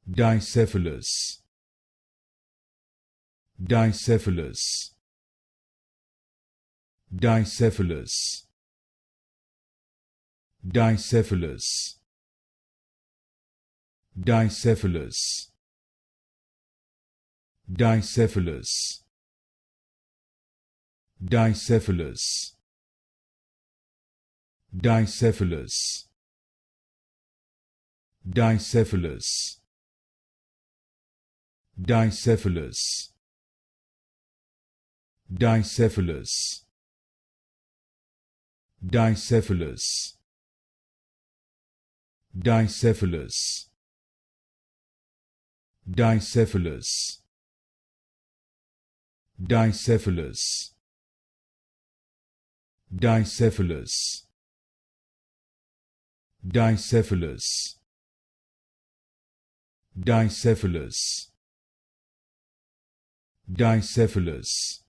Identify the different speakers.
Speaker 1: Dicephalus, Dicephalus, Dicephalus, Dicephalus, Dicephalus, Dicephalus, Dicephalus, Dicephalus, Dicephalus, Dicephalus, Dicephalus, Dicephalus, Dicephalus, Dicephalus, Dicephalus, Dicephalus, Dicephalus, Dicephalus, Dicephalus,